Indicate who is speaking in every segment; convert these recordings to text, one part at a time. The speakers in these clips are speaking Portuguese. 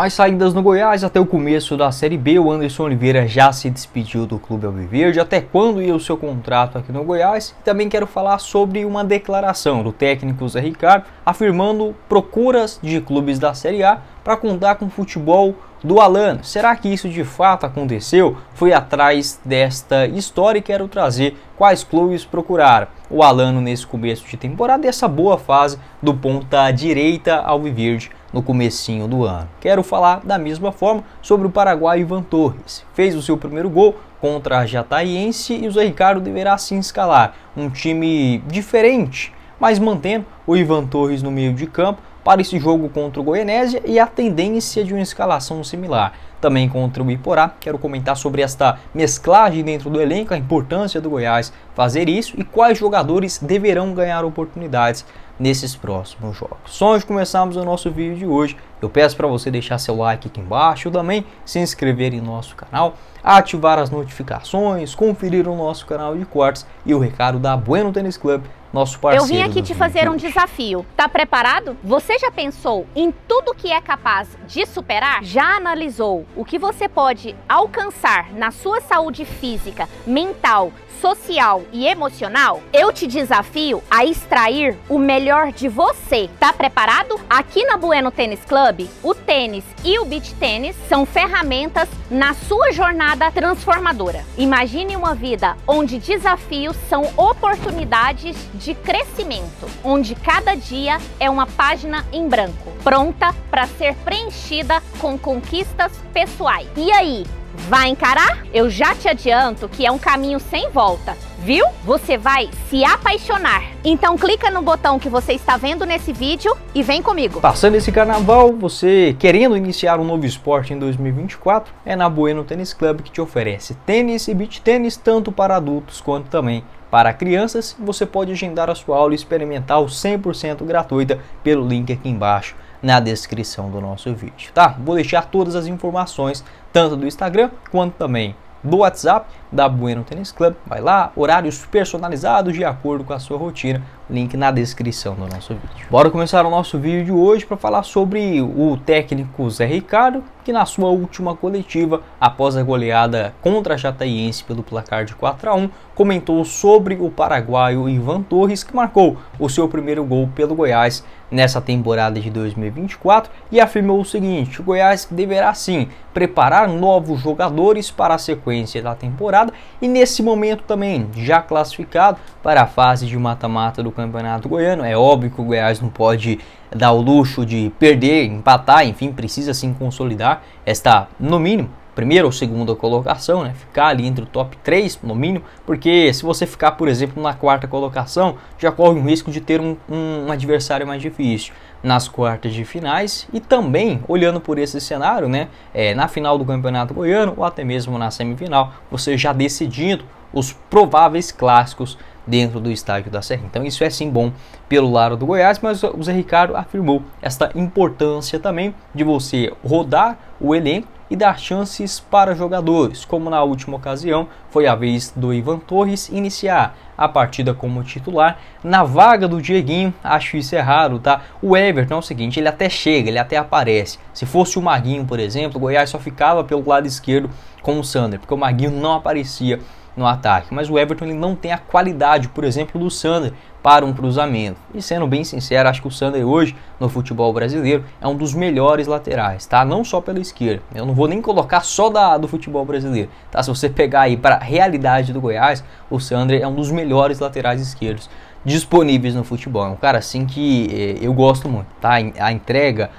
Speaker 1: Mais saídas no Goiás. Até o começo da Série B, o Anderson Oliveira já se despediu do clube alviverde. Até quando ia o seu contrato aqui no Goiás? E também quero falar sobre uma declaração do técnico Zé Ricardo afirmando procuras de clubes da Série A para contar com o futebol do Alano. Será que isso de fato aconteceu? Fui atrás desta história e quero trazer quais clubes procuraram o Alano nesse começo de temporada e essa boa fase do ponta direita alviverde no comecinho do ano. Quero falar da mesma forma sobre o paraguaio Ivan Torres. Fez o seu primeiro gol contra a Jataiense e o Zé Ricardo deverá sim escalar um time diferente, mas mantendo o Ivan Torres no meio de campo para esse jogo contra o Goianésia e a tendência de uma escalação similar. Também contra o Iporá, quero comentar sobre esta mesclagem dentro do elenco, a importância do Goiás fazer isso e quais jogadores deverão ganhar oportunidades nesses próximos jogos. Só antes de começarmos o nosso vídeo de hoje, eu peço para você deixar seu like aqui embaixo, também se inscrever em nosso canal, ativar as notificações, conferir o nosso canal de cortes e o recado da Bueno Tênis Club, nosso parceiro.
Speaker 2: Eu vim aqui te fazer um desafio. Tá preparado? Você já pensou em tudo que é capaz de superar? Já analisou o que você pode alcançar na sua saúde física, mental, social e emocional? Eu te desafio a extrair o melhor de você. Tá preparado? Aqui na Bueno Tênis Club, o tênis e o beach tênis são ferramentas na sua jornada transformadora. Imagine uma vida onde desafios são oportunidades de crescimento, onde cada dia é uma página em branco, pronta para ser preenchida com conquistas pessoais. E aí, vai encarar? Eu já te adianto que é um caminho sem volta, viu? Você vai se apaixonar. Então clica no botão que você está vendo nesse vídeo e vem comigo.
Speaker 1: Passando esse carnaval, você querendo iniciar um novo esporte em 2024, é na Bueno Tênis Club que te oferece tênis e beach tênis tanto para adultos quanto também para crianças. Você pode agendar a sua aula experimental 100% gratuita pelo link aqui embaixo na descrição do nosso vídeo, tá? Vou deixar todas as informações, tanto do Instagram quanto também do WhatsApp da Bueno Tênis Club. Vai lá, horários personalizados de acordo com a sua rotina, link na descrição do nosso vídeo. Bora começar o nosso vídeo de hoje para falar sobre o técnico Zé Ricardo, que na sua última coletiva, após a goleada contra a Jataiense pelo placar de 4-1, comentou sobre o paraguaio Ivan Torres, que marcou o seu primeiro gol pelo Goiás nessa temporada de 2024 e afirmou o seguinte: o Goiás deverá sim preparar novos jogadores para a sequência da temporada e nesse momento também já classificado para a fase de mata-mata do Campeonato Goiano. É óbvio que o Goiás não pode dar o luxo de perder, empatar, enfim, precisa sim consolidar esta, no mínimo, primeira ou segunda colocação, né? Ficar ali entre o top 3 no mínimo, porque se você ficar, por exemplo, na quarta colocação, já corre o risco de ter um adversário mais difícil nas quartas de finais e também, olhando por esse cenário, né? Na final do Campeonato Goiano ou até mesmo na semifinal, você já decidindo os prováveis clássicos dentro do estádio da Serra. Então isso é sim bom pelo lado do Goiás, mas o Zé Ricardo afirmou esta importância também de você rodar o elenco e dar chances para jogadores, como na última ocasião foi a vez do Ivan Torres iniciar a partida como titular na vaga do Dieguinho. Acho isso errado, tá? O Everton é o seguinte, ele até chega, ele até aparece. Se fosse o Maguinho, por exemplo, o Goiás só ficava pelo lado esquerdo com o Sander, porque o Maguinho não aparecia no ataque, mas o Everton ele não tem a qualidade, por exemplo, do Sander para um cruzamento. E sendo bem sincero, acho que o Sander hoje no futebol brasileiro é um dos melhores laterais, tá? Não só pela esquerda. Eu não vou nem colocar só do futebol brasileiro, tá? Se você pegar aí para a realidade do Goiás, o Sander é um dos melhores laterais esquerdos disponíveis no futebol. É um cara assim que eu gosto muito, tá? A entrega,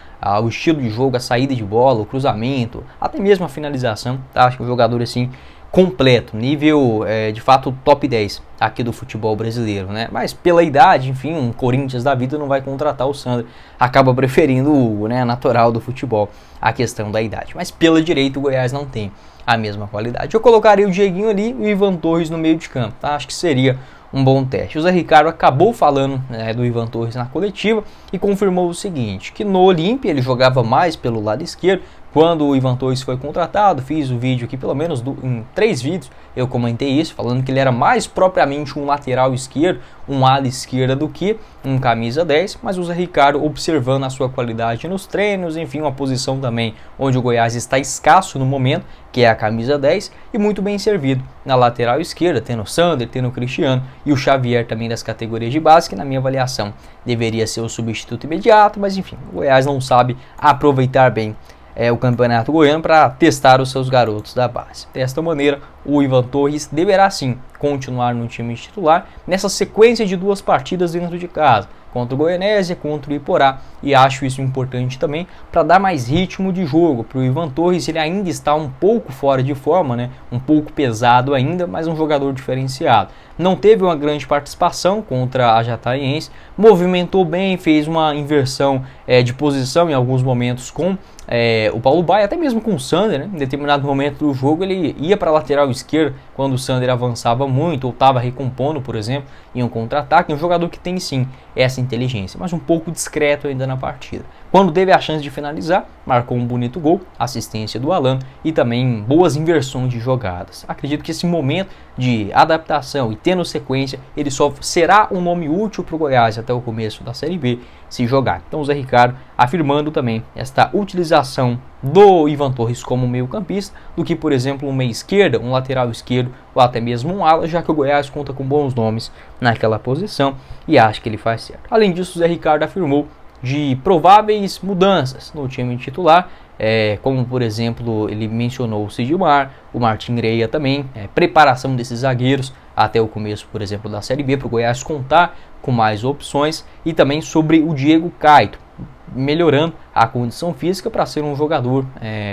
Speaker 1: o estilo de jogo, a saída de bola, o cruzamento, até mesmo a finalização, tá? Acho que o jogador assim completo, nível de fato top 10 aqui do futebol brasileiro, né? Mas pela idade, enfim, um Corinthians da vida não vai contratar o Sander, acaba preferindo o natural do futebol, a questão da idade. Mas pela direita o Goiás não tem a mesma qualidade. Eu colocaria o Dieguinho ali e o Ivan Torres no meio de campo, tá? Acho que seria um bom teste. O Zé Ricardo acabou falando do Ivan Torres na coletiva e confirmou o seguinte, que no Olímpia ele jogava mais pelo lado esquerdo. Quando o Ivan Torres foi contratado, fiz o vídeo aqui, pelo menos em 3 vídeos, eu comentei isso, falando que ele era mais propriamente um lateral esquerdo, um ala esquerda do que um camisa 10, mas o Zé Ricardo observando a sua qualidade nos treinos, enfim, uma posição também onde o Goiás está escasso no momento, que é a camisa 10, e muito bem servido na lateral esquerda, tendo o Sander, tendo o Cristiano e o Xavier também das categorias de base, que na minha avaliação deveria ser o substituto imediato, mas enfim, o Goiás não sabe aproveitar bem o Campeonato Goiano para testar os seus garotos da base. Desta maneira, o Ivan Torres deverá sim continuar no time titular nessa sequência de 2 partidas dentro de casa, contra o Goianésia, contra o Iporá, e acho isso importante também para dar mais ritmo de jogo para o Ivan Torres. Ele ainda está um pouco fora de forma, né? Um pouco pesado ainda, mas um jogador diferenciado. Não teve uma grande participação contra a Jataiense, movimentou bem, fez uma inversão de posição em alguns momentos com o Paulo Baia, até mesmo com o Sander, né? Em determinado momento do jogo ele ia para a lateral esquerda quando o Sander avançava muito ou estava recompondo, por exemplo, em um contra-ataque. Um jogador que tem sim essa inteligência, mas um pouco discreto ainda na partida. Quando teve a chance de finalizar, marcou um bonito gol, assistência do Alan e também boas inversões de jogadas. Acredito que esse momento de adaptação e tendo sequência, ele só será um nome útil para o Goiás até o começo da Série B se jogar. Então o Zé Ricardo afirmando também esta utilização do Ivan Torres como meio campista, do que por exemplo um meia esquerda, um lateral esquerdo ou até mesmo um ala, já que o Goiás conta com bons nomes naquela posição e acho que ele faz certo. Além disso, o Zé Ricardo afirmou de prováveis mudanças no time titular, como por exemplo ele mencionou o Sidmar, o Martin Greia também, preparação desses zagueiros até o começo, por exemplo, da Série B, para o Goiás contar com mais opções, e também sobre o Diego Caito, melhorando a condição física para ser um jogador,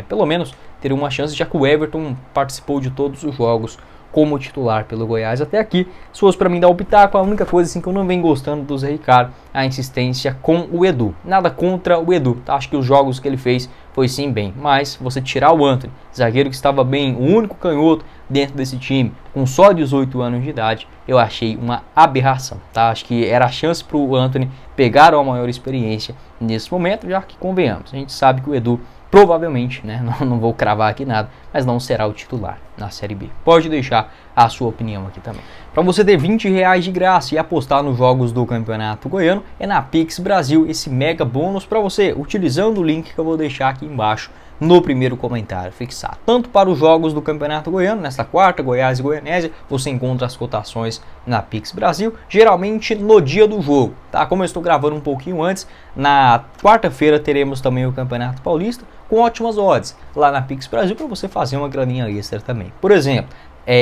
Speaker 1: pelo menos ter uma chance, já que o Everton participou de todos os jogos como titular pelo Goiás até aqui. Se fosse para mim dar o pitaco, a única coisa assim que eu não venho gostando do Zé Ricardo, a insistência com o Edu. Nada contra o Edu, tá? Acho que os jogos que ele fez foi sim bem, mas você tirar o Antony, zagueiro que estava bem, o único canhoto dentro desse time, com só 18 anos de idade, eu achei uma aberração, tá? Acho que era a chance para o Antony pegar uma maior experiência nesse momento, já que convenhamos, a gente sabe que o Edu provavelmente, né, não vou cravar aqui nada, mas não será o titular na Série B. Pode deixar a sua opinião aqui também. Para você ter R$20 de graça e apostar nos jogos do Campeonato Goiano, é na Pix Brasil esse mega bônus para você, utilizando o link que eu vou deixar aqui embaixo no primeiro comentário fixado. Tanto para os jogos do Campeonato Goiano, nesta quarta, Goiás e Goianésia, você encontra as cotações na Pix Brasil, geralmente no dia do jogo, tá? Como eu estou gravando um pouquinho antes, na quarta-feira teremos também o Campeonato Paulista, com ótimas odds lá na Pix Brasil para você fazer uma graninha extra também. Por exemplo,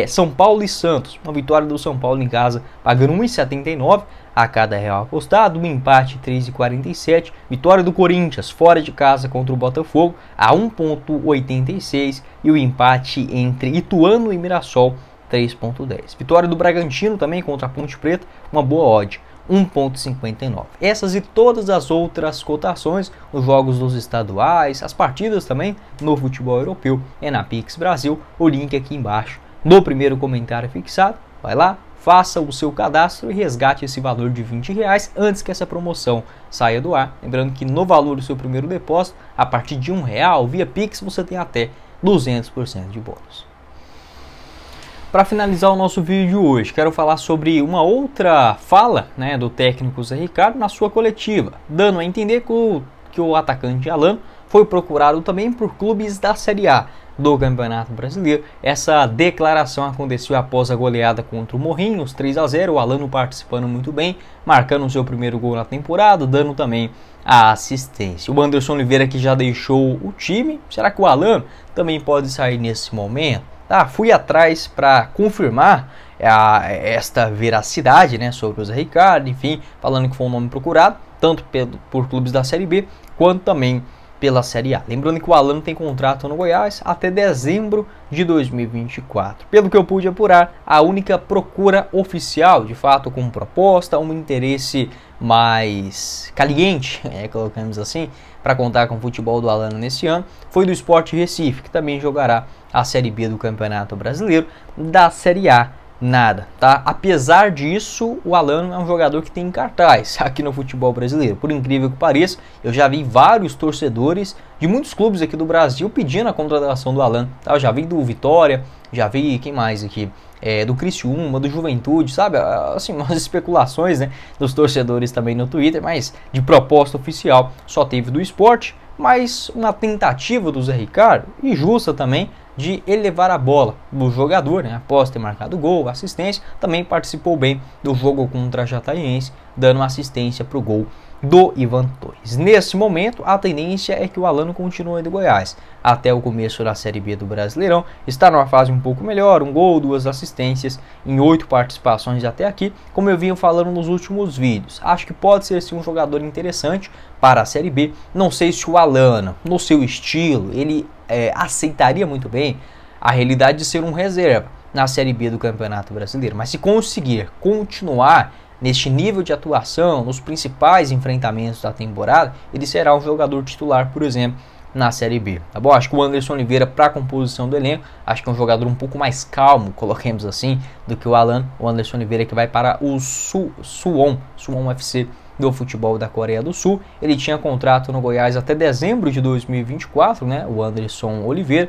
Speaker 1: São Paulo e Santos, uma vitória do São Paulo em casa pagando R$ 1,79 a cada real apostado, um empate 3,47, vitória do Corinthians fora de casa contra o Botafogo a 1,86 e o empate entre Ituano e Mirassol 3,10. Vitória do Bragantino também contra a Ponte Preta, uma boa odd 1,59. Essas e todas as outras cotações, os jogos dos estaduais, as partidas também no futebol europeu, é na Pix Brasil, o link aqui embaixo no primeiro comentário fixado. Vai lá, faça o seu cadastro e resgate esse valor de R$20 antes que essa promoção saia do ar. Lembrando que no valor do seu primeiro depósito, a partir de R$1 via Pix, você tem até 200% de bônus. Para finalizar o nosso vídeo de hoje, quero falar sobre uma outra fala, né, do técnico Zé Ricardo na sua coletiva, dando a entender que o atacante Alan foi procurado também por clubes da Série A do Campeonato Brasileiro. Essa declaração aconteceu após a goleada contra o Morrinhos, 3-0, o Alano participando muito bem, marcando o seu primeiro gol na temporada, dando também a assistência. O Anderson Oliveira que já deixou o time, será que o Alano também pode sair nesse momento? Fui atrás para confirmar esta veracidade, né, sobre o Zé Ricardo, enfim, falando que foi um nome procurado, tanto por clubes da Série B, quanto também pela Série A. Lembrando que o Alano tem contrato no Goiás até dezembro de 2024. Pelo que eu pude apurar, a única procura oficial, de fato com proposta, um interesse mais caliente, colocamos assim, para contar com o futebol do Alano nesse ano, foi do Sport Recife, que também jogará a Série B do Campeonato Brasileiro da Série A nada, tá? Apesar disso, o Alan é um jogador que tem cartaz aqui no futebol brasileiro. Por incrível que pareça, eu já vi vários torcedores de muitos clubes aqui do Brasil pedindo a contratação do Alan, tá? Eu já vi do Vitória, já vi, quem mais aqui? Do Criciúma, do Juventude, sabe? Assim, umas especulações, né, dos torcedores também no Twitter, mas de proposta oficial só teve do Sport, mas uma tentativa do Zé Ricardo, e justa também, de elevar a bola do jogador, né, após ter marcado gol, assistência, também participou bem do jogo contra a Jataiense, dando assistência para o gol do Ivan Torres. Nesse momento, a tendência é que o Alan continue do Goiás. Até o começo da Série B do Brasileirão, está numa fase um pouco melhor, um gol, 2 assistências em 8 participações até aqui, como eu vinha falando nos últimos vídeos. Acho que pode ser sim um jogador interessante para a Série B. Não sei se o Alan, no seu estilo, ele aceitaria muito bem a realidade de ser um reserva na Série B do Campeonato Brasileiro, mas se conseguir continuar neste nível de atuação, nos principais enfrentamentos da temporada, ele será um jogador titular, por exemplo, na Série B, tá bom? Acho que o Anderson Oliveira, para a composição do elenco, acho que é um jogador um pouco mais calmo, coloquemos assim, do que o Alan. O Anderson Oliveira, que vai para o Suwon FC do futebol da Coreia do Sul. Ele tinha contrato no Goiás até dezembro de 2024, né? O Anderson Oliveira,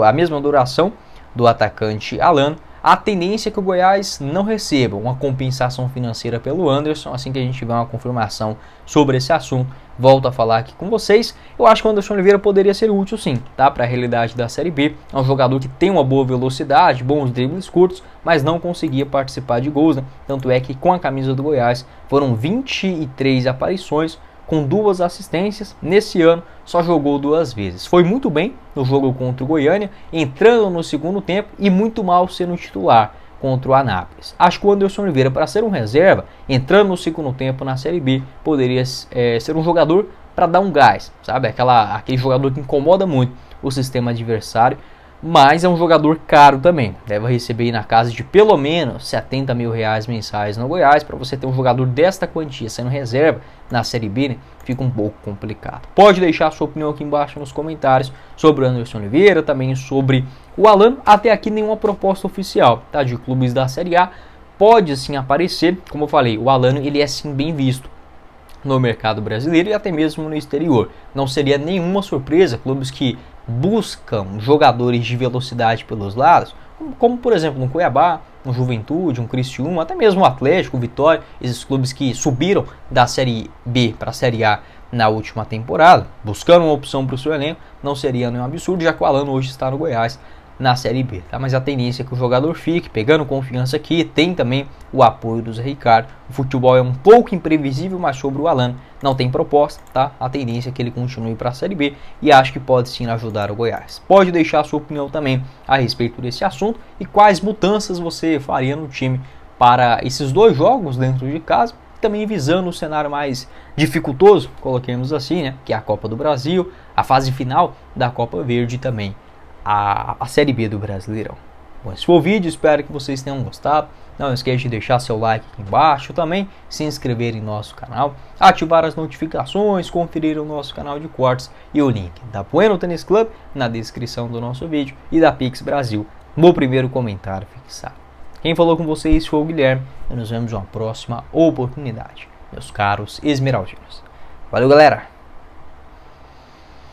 Speaker 1: a mesma duração do atacante Alan. A tendência é que o Goiás não receba uma compensação financeira pelo Anderson. Assim que a gente tiver uma confirmação sobre esse assunto, volto a falar aqui com vocês. Eu acho que o Anderson Oliveira poderia ser útil sim, tá? Para a realidade da Série B. É um jogador que tem uma boa velocidade, bons dribles curtos, mas não conseguia participar de gols, né? Tanto é que com a camisa do Goiás foram 23 aparições, com 2 assistências. Nesse ano só jogou 2 vezes. Foi muito bem no jogo contra o Goiânia, entrando no segundo tempo, e muito mal sendo titular contra o Anápolis. Acho que o Anderson Oliveira, para ser um reserva, entrando no segundo tempo na Série B, poderia ser um jogador para dar um gás, sabe? Aquele jogador que incomoda muito o sistema adversário, mas é um jogador caro também. Deve receber na casa de pelo menos R$70 mil mensais no Goiás. Para você ter um jogador desta quantia sendo reserva na Série B, né, fica um pouco complicado. Pode deixar a sua opinião aqui embaixo nos comentários sobre o Anderson Oliveira, também sobre o Alan. Até aqui nenhuma proposta oficial, tá, de clubes da Série A. Pode sim aparecer, como eu falei, o Alan ele é sim bem visto no mercado brasileiro e até mesmo no exterior. Não seria nenhuma surpresa clubes que buscam jogadores de velocidade pelos lados, como por exemplo no Cuiabá, no Juventude, um Criciúma, até mesmo o Atlético, o Vitória, esses clubes que subiram da Série B para a Série A na última temporada, buscando uma opção para o seu elenco. Não seria nenhum absurdo, já que o Alan hoje está no Goiás na Série B, tá? Mas a tendência é que o jogador fique pegando confiança aqui. Tem também o apoio do Zé Ricardo. O futebol é um pouco imprevisível, mas sobre o Alan não tem proposta, tá? A tendência é que ele continue para a Série B e acho que pode sim ajudar o Goiás. Pode deixar a sua opinião também a respeito desse assunto e quais mudanças você faria no time para esses 2 jogos dentro de casa, também visando o cenário mais dificultoso, coloquemos assim, né? Que é a Copa do Brasil, a fase final da Copa Verde também a Série B do Brasileirão. Bom, esse foi o vídeo, espero que vocês tenham gostado. Não esqueça de deixar seu like aqui embaixo, também se inscrever em nosso canal, ativar as notificações, conferir o nosso canal de cortes e o link da Bueno Tênis Club na descrição do nosso vídeo e da Pix Brasil no primeiro comentário fixado. Quem falou com vocês foi o Guilherme e nos vemos em uma próxima oportunidade, meus caros esmeraldinos. Valeu, galera!